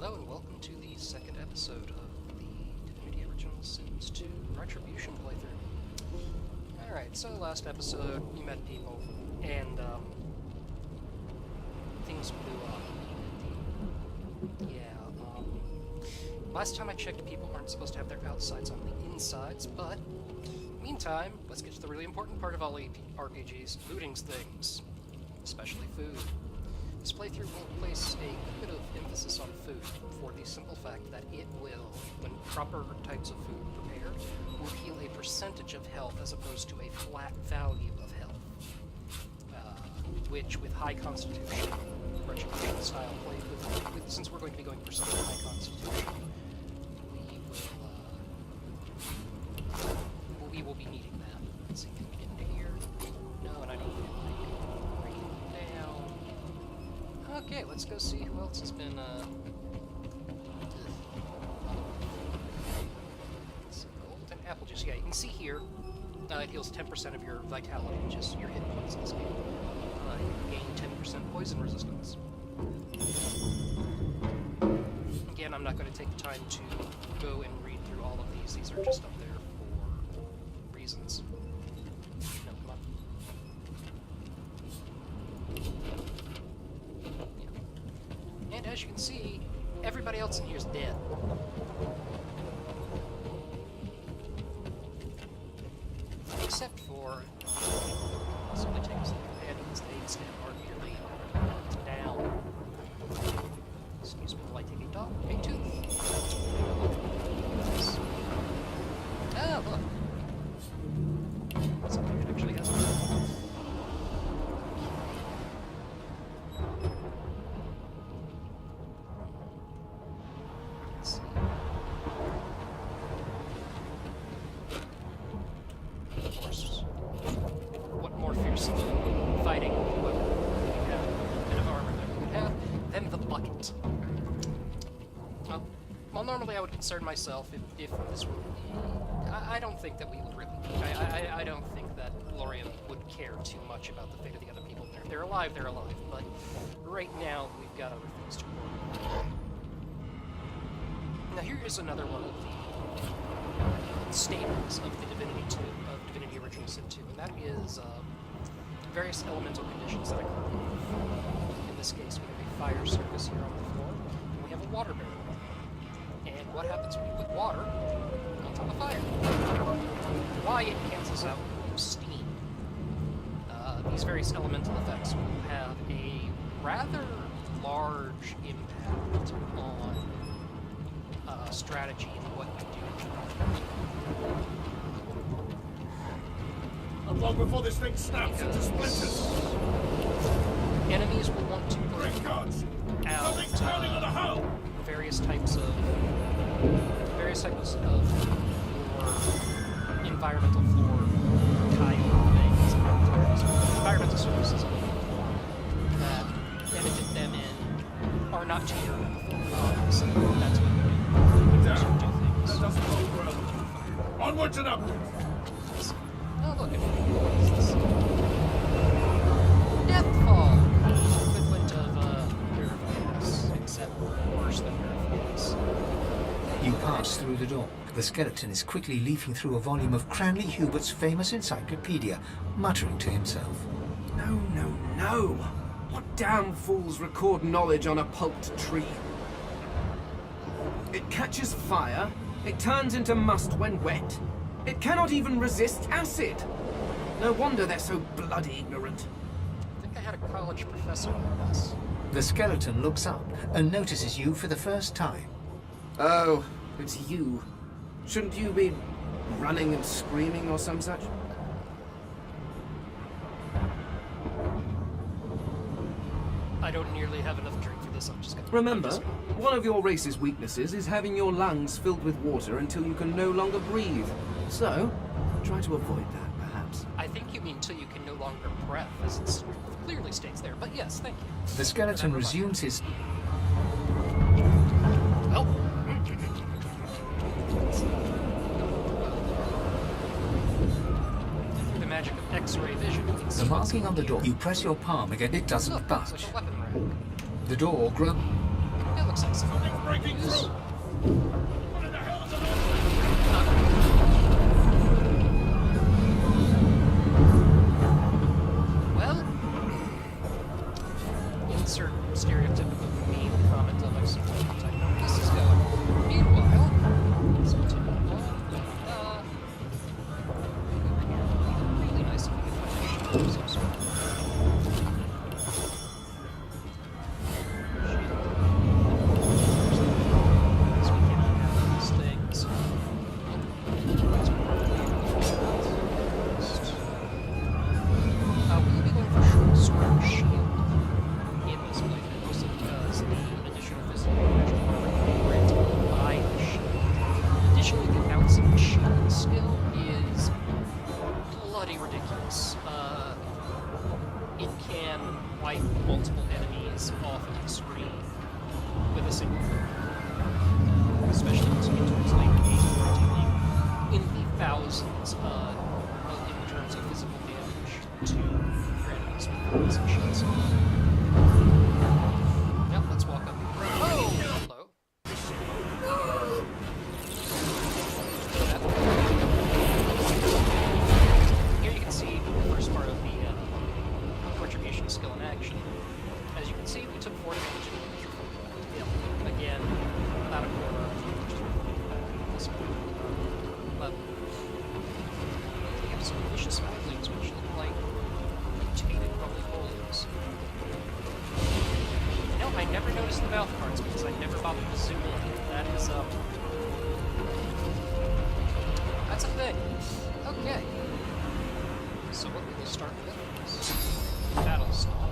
Hello and welcome to the second episode of the Divinity Original Sins 2 Retribution playthrough. Alright, so last episode you met people, and things blew up. Last time I checked, people aren't supposed to have their outsides on the insides, but meantime, let's get to the really important part of all RPGs, looting things, especially food. This playthrough will place a bit of emphasis on food, for the simple fact that it will, when proper types of food are prepared, will heal a percentage of health as opposed to a flat value of health. Which, with high constitution, retribution style play, since we're going to be going for something high constitution, we will be needing that. Let's see, can we get into here? No, and I don't feel like breaking down. Okay, let's go see who else has been, some gold and apple juice. Yeah, you can see here, it heals 10% of your vitality, which is your hit points in this game. You gain 10% poison resistance. Again, I'm not going to take the time to go and read through all of these. These are just up there for reasons. No, come on. Yeah. And as you can see, everybody else in here is dead. Except for... possibly takes the companions, they stand arguably down. Excuse me while I take a dog. A tooth. Oh, look. Something that actually has a let's see. Of course. What more fierce fighting weapon we could have, a bit of armor that we could have, than the bucket. Well, normally I would concern myself if this were... I don't think that we would really... I don't think that Lorian would care too much about the fate of the other people there. They're alive, but right now we've got other things to worry about. Now here is another one of the staples of the Divinity 2, of Divinity Original Sin 2, and that is various elemental conditions that occur. In this case, we have a fire surface here on the floor, and we have a water barrel. And what happens when you put water on top of fire? Why it cancels out steam. These various elemental effects will have a rather large impact on strategy and what you do. Not long before this thing snaps into splinters. Enemies will want to put out various types of environmental floor kind of things, environmental services that benefit them in are not too so that's what we do. That doesn't hold well. Onwards and upwards. Oh, look at what is this? Deathfall! Equivalent of Purifiers, except worse than Purifiers. You pass through the door. The skeleton is quickly leafing through a volume of Cranley Hubert's famous encyclopedia, muttering to himself. No. What damn fools record knowledge on a pulped tree? It catches fire. It turns into must when wet. It cannot even resist acid. No wonder they're so bloody ignorant. I think I had a college professor on this. The skeleton looks up and notices you for the first time. Oh, it's you. Shouldn't you be running and screaming or some such? I don't nearly have enough drink for this, I'm just gonna... Remember, one of your race's weaknesses is having your lungs filled with water until you can no longer breathe. So, try to avoid that, perhaps. I think you mean until you can no longer breath, as it clearly states there, but yes, thank you. The skeleton resumes his... Oh! Through the magic of X-ray vision, you can see The marking on the door. You press your palm again, it doesn't Look, budge. it's like a weapon rack. The door grows. It looks like something. breaking through! What in the hell is it Well, insert stereotypical meme comment of I've seen type. This is going. Meanwhile, let's continue on. Really nice if we can find some sort of multiple enemies off of the screen with a single throw. Especially once you get towards later games, where it's dealing in the thousands in terms of physical damage to your enemies with those machines. Yep, let's walk up. Oh! Hello. Here you can see the first part of the retribution skill in action. As you can see, we took 4 damage. Again, about a quarter of this point. But we have some vicious foulings which look like mutated roly-polies. No, I never noticed the mouth parts because I never bothered to zoom in. That is, that's a thing. Okay. So what we will start with is battle stall.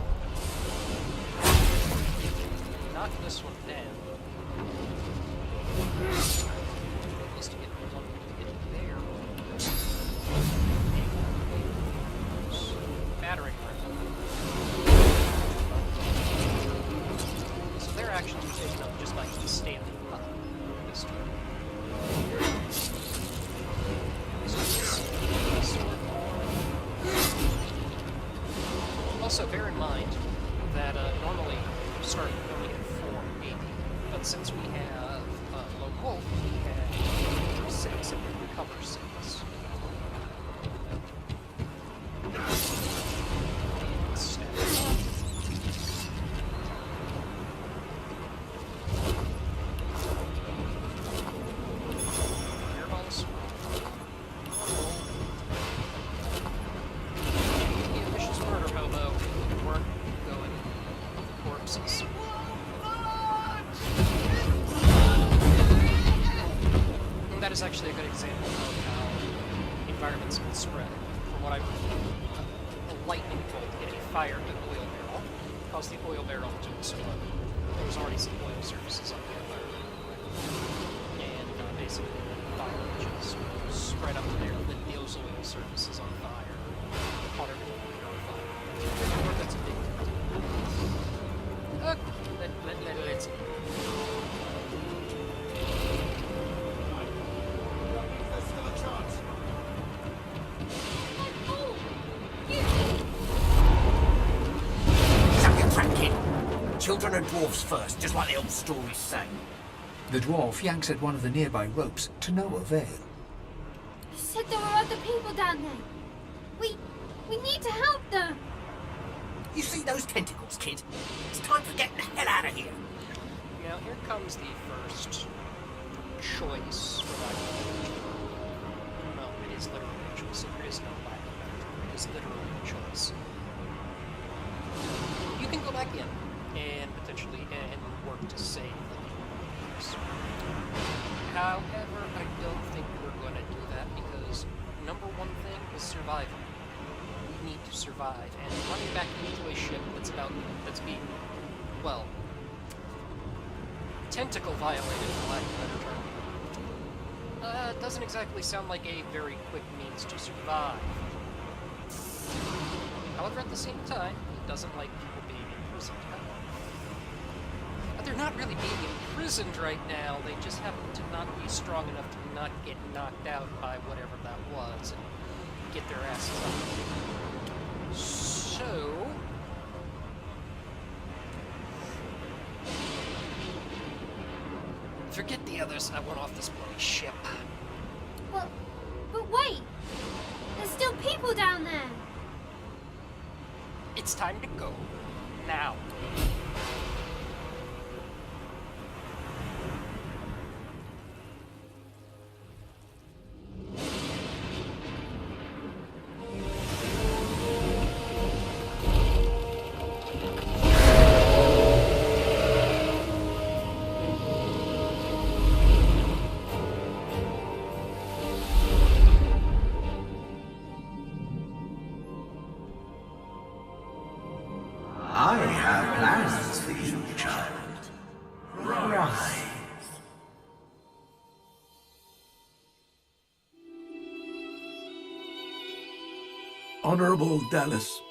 Knock this one down. At least to get one to get there. Battering ram. So their actions are taken up just by standing up this turn. Also, bear in mind that normally you start only at 4 AP, but since we have Lone Wolf, we have 6 and we recover 6. Stab it up. Airballs. Murder hobo. Weren't going corpses. And that is actually a good example of how environments can spread. From what I've a lightning bolt hitting fire to the oil barrel caused the oil barrel to explode. There was already some oil surfaces on the environment. And basically the fire just spread up there, lit those oil surfaces on fire. Caught everything on fire. That's a big deal. Let's There's still a chance. Shut your trap, kid. Children and dwarves first, just like the old stories say. The dwarf yanks at one of the nearby ropes to no avail. You said there were other people down there. We need to help them. You see those tentacles, kid? It's time for getting the hell out of here. Now here comes the first choice for that. No, it is literally a choice. There is no lack of better term. It is literally a choice. You can go back in and potentially work to save the dwarves. However, I don't think we're going to do that because number one thing is survival. We need to survive, and running back into a ship that's being, well, tentacle violated, for lack of a better term, doesn't exactly sound like a very quick means to survive. However, at the same time, it doesn't like people being imprisoned. But they're not really being imprisoned right now, they just happen to not be strong enough to not get knocked out by whatever that was and get their asses up. So... Forget the others. I want off this bloody ship. Well, but wait! There's still people down there! It's time to go. Now. I have plans for you, child. Rise. Honorable Dallas,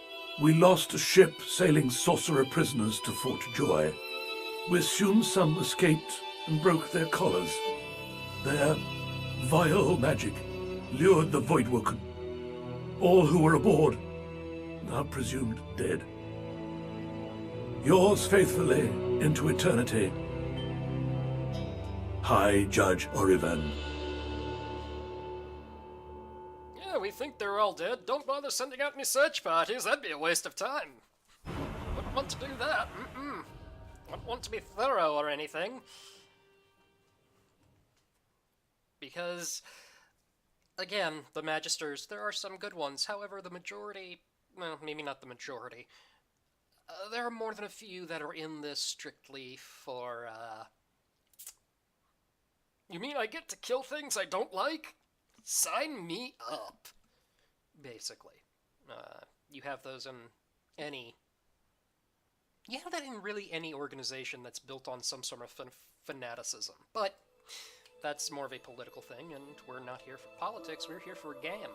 we lost a ship sailing sorcerer prisoners to Fort Joy. We assume some escaped and broke their collars. Their vile magic lured the Voidwoken. All who were aboard, now presumed dead. Yours faithfully into eternity, High Judge Orivan. Yeah, we think they're all dead. Don't bother sending out any search parties. That'd be a waste of time. Wouldn't want to do that. Wouldn't want to be thorough or anything. Because, again, the Magisters, there are some good ones. However, the majority, well, maybe not the majority. There are more than a few that are in this strictly for, You mean I get to kill things I don't like? Sign me up. Basically. You have those in any... You have that in really any organization that's built on some sort of fanaticism. But that's more of a political thing, and we're not here for politics, we're here for a game.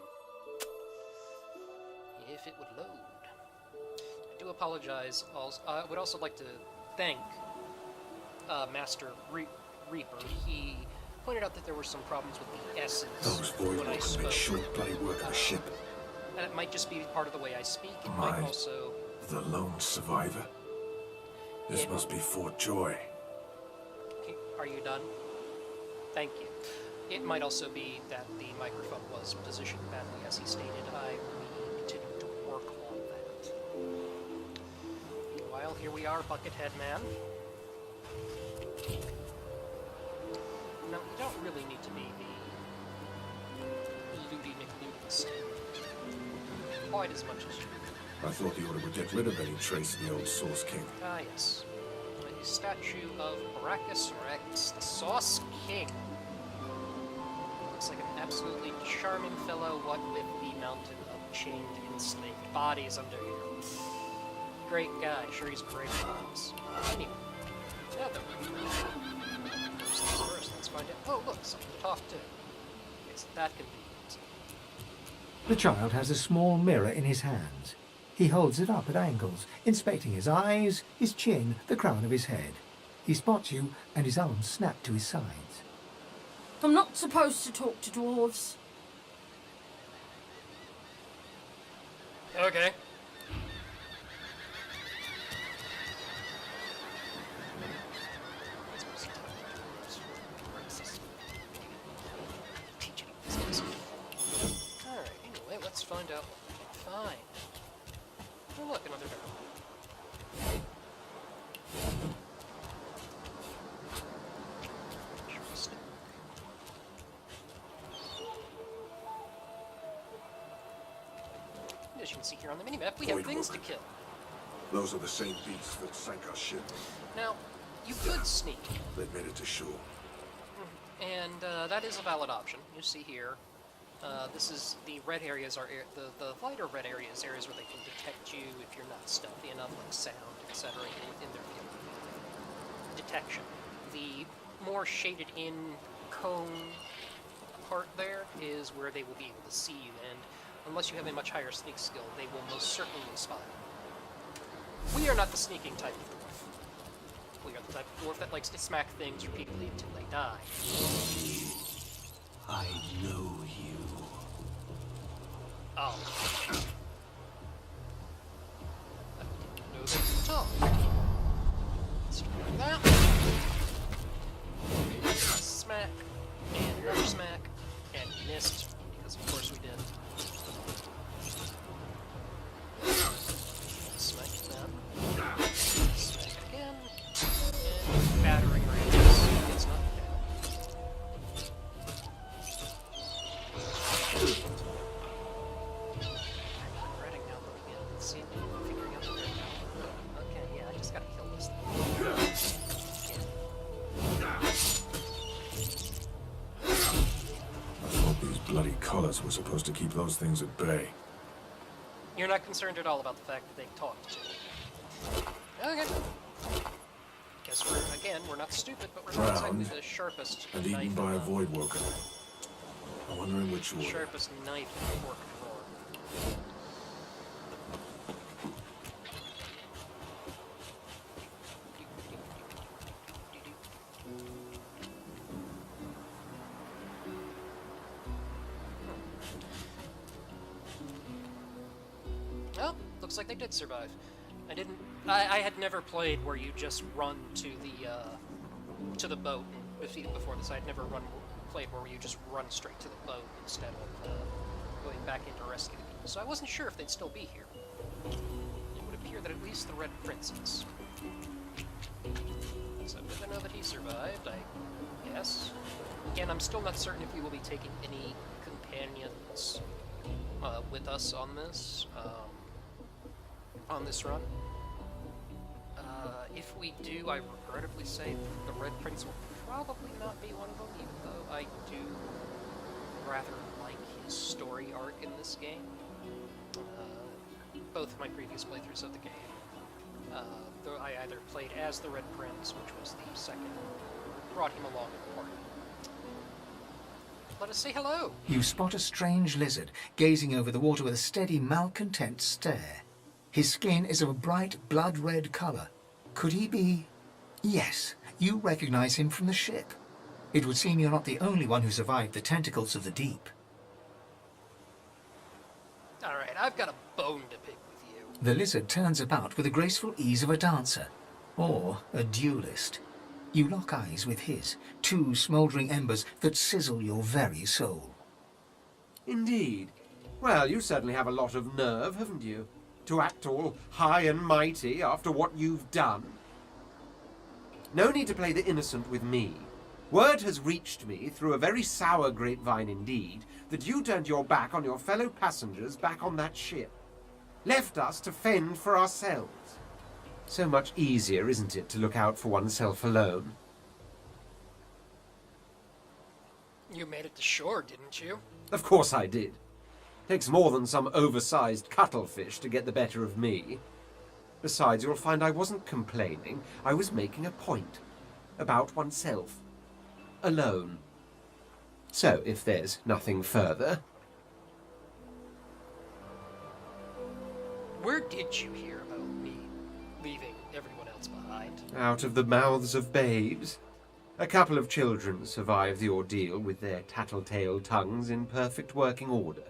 If it would load. I do apologize. I would also like to thank Master Reaper. He pointed out that there were some problems with the S's Those when I Voidwalkers spoke. make short bloody work of a ship. And it might just be part of the way I speak. It might Right. also... The lone survivor. This Yeah. must be Fort Joy. Okay, are you done? Thank you. It might also be that the microphone was positioned badly, as he stated. I will be continuing to work on that. Meanwhile, here we are, Buckethead Man. Now, you don't really need to be the Ludi McLudens quite as much as you. I thought the Order would get rid of any trace of the old Source King. Ah, yes. A statue of Baracus Rex, the Sauce King. Looks like an absolutely charming fellow, what with the mountain of chained, enslaved bodies under here. Great guy, sure he's great at bodies. Anyway, now that we're first, let's find out. Oh, look, someone to talk to. Isn't that convenient? The child has a small mirror in his hands. He holds it up at angles, inspecting his eyes, his chin, the crown of his head. He spots you, and his arms snap to his sides. I'm not supposed to talk to dwarves. Okay. Alright, anyway, let's find out what we can find. Oh look, another barrel. Interesting. As you can see here on the minimap, we have things to kill. Those are the same beasts that sank our ship. Now, you could sneak, They made it to shore. and that is a valid option. You see here, this is the red areas are the lighter red areas where they can detect you if you're not stealthy enough, like sound, etc. Within their field of detection. The more shaded in cone part there is where they will be able to see you, and unless you have a much higher sneak skill, they will most certainly spot you. We are not the sneaking type of dwarf. We are the type of dwarf that likes to smack things repeatedly until they die. I know you. Oh. I didn't know they could talk. Let's try that. bloody collars were supposed to keep those things at bay. You're not concerned at all about the fact that they talked to you. Okay. Guess we're not stupid, but we're not exactly Drowned the sharpest and knife eaten by a in the- void woken. I wonder in which order. Sharpest knife in the fork drawer. Well, looks like they did survive. I had never played where you just run to the boat and defeat it before this. I had never played where you just run straight to the boat instead of going back in to rescue the people. So I wasn't sure if they'd still be here. It would appear that at least the Red Prince is. So good to know that he survived, I guess. Again, I'm still not certain if we will be taking any companions with us on this run. If we do, I regrettably say the Red Prince will probably not be one of them, even though I do rather like his story arc in this game. Both of my previous playthroughs of the game, though I either played as the Red Prince, which was the second, brought him along in the party. Let us say hello. You spot a strange lizard gazing over the water with a steady, malcontent stare. His skin is of a bright, blood-red colour. Could he be... Yes, you recognize him from the ship. It would seem you're not the only one who survived the tentacles of the deep. Alright, I've got a bone to pick with you. The lizard turns about with the graceful ease of a dancer, or a duelist. You lock eyes with his, two smouldering embers that sizzle your very soul. Indeed. Well, you certainly have a lot of nerve, haven't you? To act all high and mighty after what you've done. No need to play the innocent with me. Word has reached me, through a very sour grapevine indeed, that you turned your back on your fellow passengers back on that ship. Left us to fend for ourselves. So much easier, isn't it, to look out for oneself alone? You made it to shore, didn't you? Of course I did. Takes more than some oversized cuttlefish to get the better of me. Besides, you'll find I wasn't complaining. I was making a point. About oneself. Alone. So, if there's nothing further... Where did you hear about me leaving everyone else behind? Out of the mouths of babes. A couple of children survived the ordeal with their tattletale tongues in perfect working order.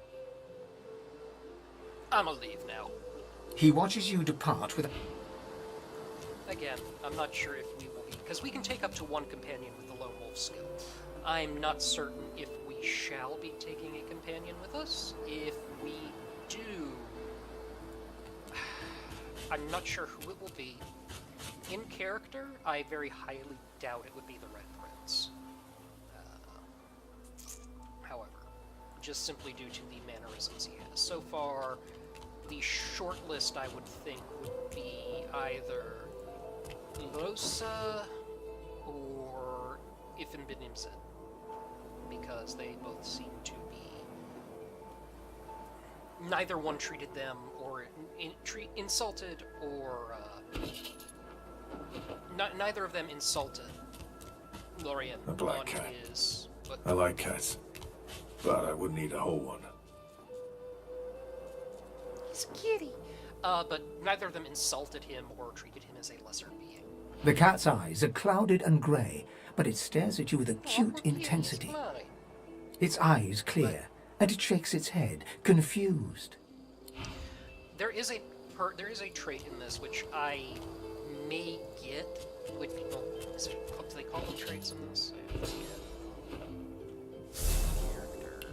I'ma leave now. He watches you depart with a... Again, I'm not sure if we will be, because we can take up to one companion with the Lone Wolf skill. I'm not certain if we shall be taking a companion with us. If we do, I'm not sure who it will be. In character, I very highly doubt it would be the Red Prince. However, just simply due to the mannerisms he has. So far, the short list I would think would be either Rosa or Ifin Benimzet, because they both seem to be... Neither one treated them or insulted or... neither of them insulted Lorien. A black One cat. is... But I like cats, but I wouldn't eat a whole one. he's a kitty. But neither of them insulted him or treated him as a lesser being. The cat's eyes are clouded and grey, but it stares at you with Oh, acute poor kitty, intensity. he's mine. Its eyes clear, and it shakes its head, confused. There is a trait in this which I may get. Which, well, do they call them traits in this? I forget. Character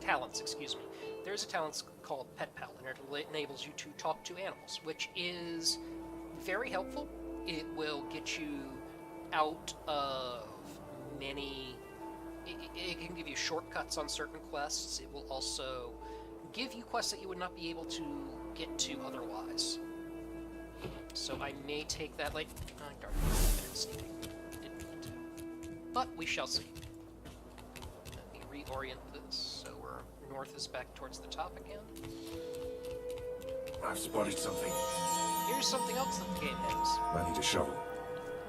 talents, excuse me. There's a talent called Pet Pal, and it enables you to talk to animals, which is very helpful. It will get you out of many... It can give you shortcuts on certain quests. It will also give you quests that you would not be able to get to otherwise. So I may take that like... darn it, didn't need to. But we shall see. Let me reorient this. So north is back towards the top again. I've spotted something. Here's something else that the game has. I need a shovel.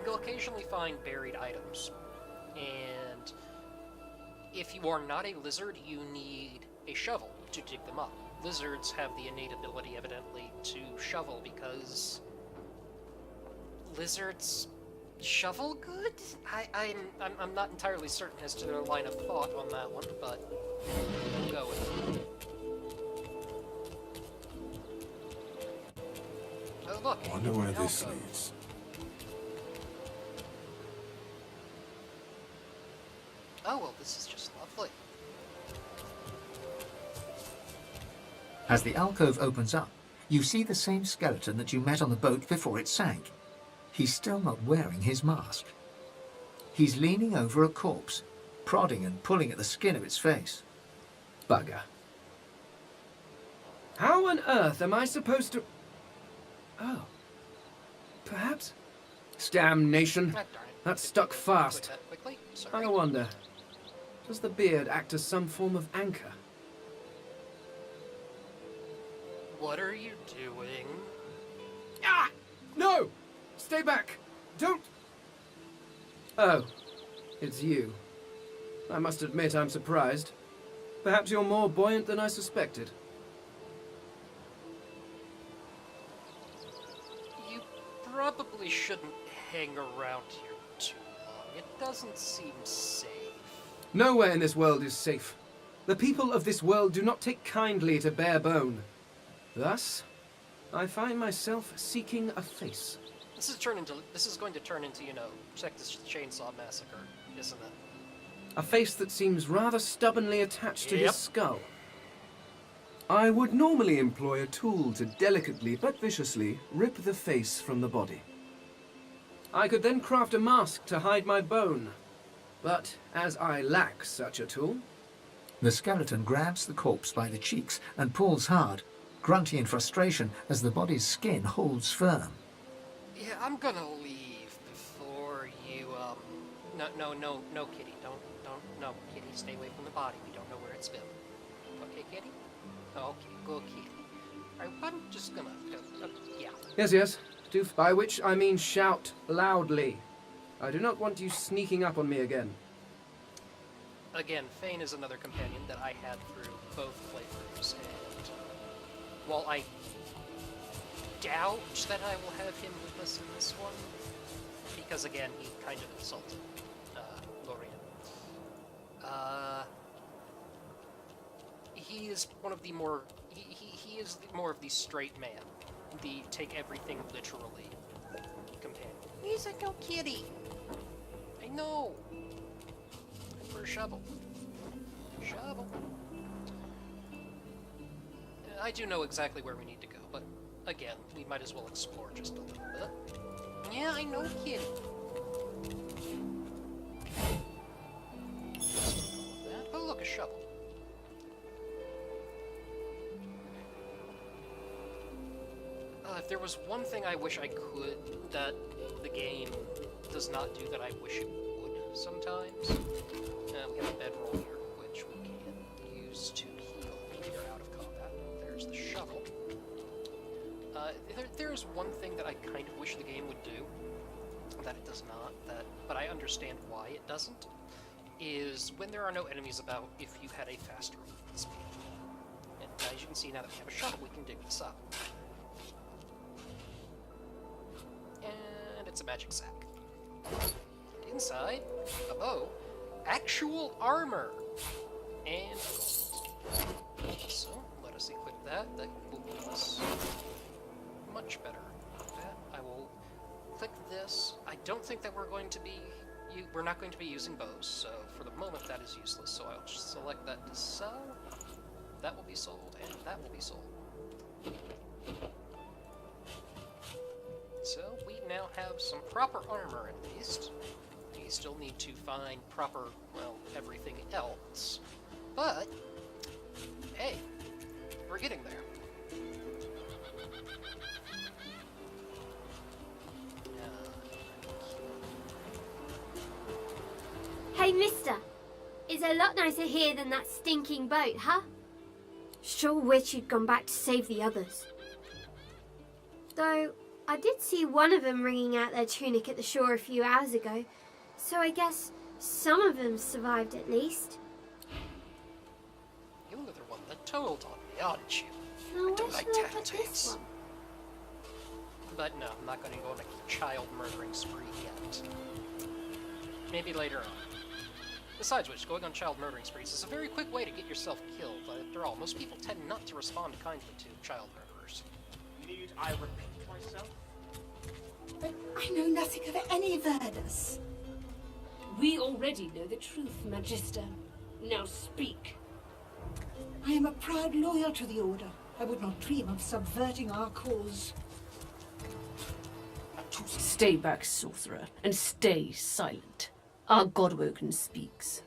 You'll occasionally find buried items, and if you are not a lizard, you need a shovel to dig them up. Lizards have the innate ability, evidently, to shovel because lizards shovel good? I'm not entirely certain as to their line of thought on that one, but we'll go with it. Oh look! I wonder where an this alcove. leads. Oh well, this is just lovely. As the alcove opens up, you see the same skeleton that you met on the boat before it sank. He's still not wearing his mask. He's leaning over a corpse, prodding and pulling at the skin of its face. Bugger. How on earth am I supposed to... Oh. Perhaps? Damnation. Ah, darn it. That stuck fast. Quit that quickly. Sorry. I wonder, does the beard act as some form of anchor? What are you doing? Ah! No! Stay back! Don't... Oh, it's you. I must admit I'm surprised. Perhaps you're more buoyant than I suspected. You probably shouldn't hang around here too long. It doesn't seem safe. Nowhere in this world is safe. The people of this world do not take kindly to bare bone. Thus, I find myself seeking a face. This is going to turn into, you know, Texas Chainsaw Massacre, isn't it? A face that seems rather stubbornly attached to Yep. his skull. I would normally employ a tool to delicately but viciously rip the face from the body. I could then craft a mask to hide my bone. But as I lack such a tool... The skeleton grabs the corpse by the cheeks and pulls hard, grunting in frustration as the body's skin holds firm. Yeah, I'm gonna leave before you, No, Kitty, no, Kitty, stay away from the body. We don't know where it's been. Okay, Kitty? Okay, go, Kitty. Alright, I'm just gonna, yeah. Yes, do by which I mean shout loudly. I do not want you sneaking up on me again. Again, Fane is another companion that I had through both playthroughs, and while I doubt that I will have him with us in this one, because again, he kind of insulted Lorien. He is one of the more... He is more of the straight man, the take everything literally companion. He's a go kitty! I know! For a shovel. Shovel. I do know exactly where we need to go, but again, we might as well explore just a little bit. Yeah, I know, kitty. Oh, look, a shovel. If there was one thing I wish I could that the game does not do that I wish it would sometimes, we have a bedroll here, which we can use to heal when we are out of combat. There's the shovel. There's one thing that I kind of wish the game would do, that it does not, but I understand why it doesn't, is when there are no enemies about, if you had a faster movement speed. And as you can see, now that we have a shovel, we can dig this up. And it's a magic sack. Inside, a bow, actual armor, and gold. So, let us equip that. That will give us much better combat. I will click this. I don't think that we're not going to be using bows, so for the moment that is useless. So I'll just select that to sell. That will be sold, and that will be sold. So we now have some proper armor at least. We still need to find proper, well, everything else. But, hey, we're getting there. Hey, mister. It's a lot nicer here than that stinking boat, huh? Sure wish you'd gone back to save the others. Though, I did see one of them wringing out their tunic at the shore a few hours ago, so I guess some of them survived at least. You were the one that told on me, aren't you? Now, I don't where like should I put this tattletales. one? But no, I'm not going to go on a child murdering spree yet. Maybe later on. Besides which, going on child murdering sprees is a very quick way to get yourself killed. After all, most people tend not to respond kindly to child murderers. Need I repeat myself? But I know nothing of any Verdus. We already know the truth, Magister. Now speak. I am a proud loyal to the Order. I would not dream of subverting our cause. Stay back, sorcerer, and stay silent. Our Godwoken speaks.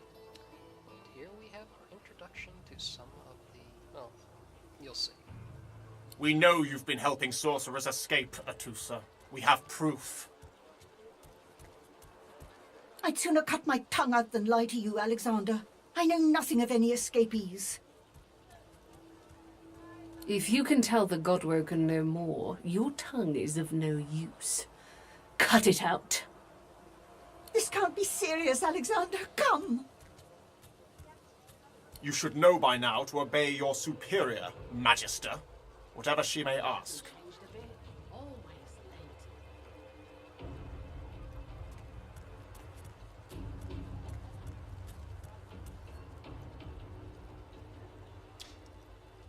And here we have our introduction to some of the... well, you'll see. We know you've been helping sorcerers escape, Atusa. We have proof. I'd sooner cut my tongue out than lie to you, Alexander. I know nothing of any escapees. If you can tell the Godwoken no more, your tongue is of no use. Cut it out. This can't be serious, Alexander. Come! You should know by now to obey your superior, Magister, whatever she may ask.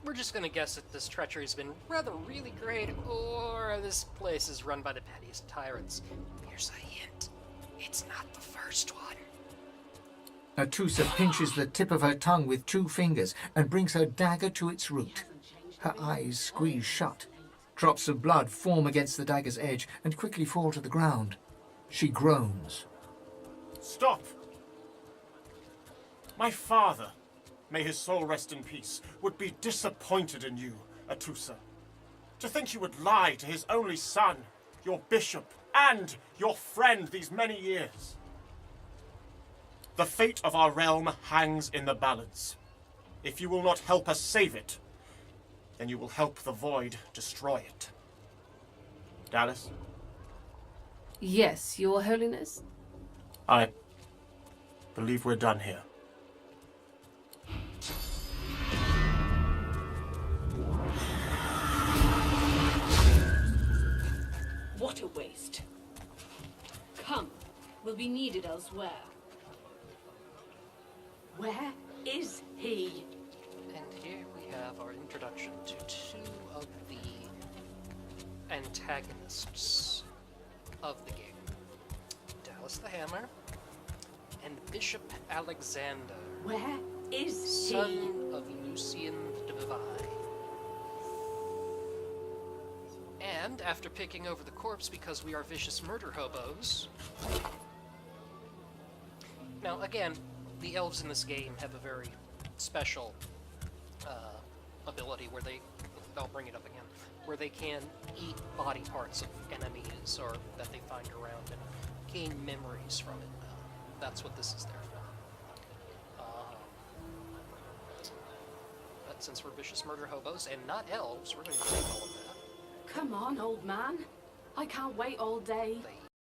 We're just gonna guess that this treachery's been rather really great, or this place is run by the pettiest tyrants. Here's a hint. It's not the first one. Atusa pinches the tip of her tongue with 2 fingers and brings her dagger to its root. Her eyes squeeze shut. Drops of blood form against the dagger's edge and quickly fall to the ground. She groans. Stop! My father, may his soul rest in peace, would be disappointed in you, Atusa. To think you would lie to his only son, your bishop, and your friend these many years. The fate of our realm hangs in the balance. If you will not help us save it, then you will help the Void destroy it. Dallas? Yes, Your Holiness? I believe we're done here. What a waste. Come, we'll be needed elsewhere. Where is he? And here we have our introduction to 2 of the antagonists of the game. Dallas the Hammer and Bishop Alexander, Where is son he? of Lucian de Vivai. And after picking over the corpse because we are vicious murder hobos... Now, again, the elves in this game have a very special ability where I'll bring it up again, where they can eat body parts of enemies or that they find around and gain memories from it. That's what this is there for. But since we're vicious murder hobos and not elves, we're going to take all of that. Come on, old man. I can't wait all day. They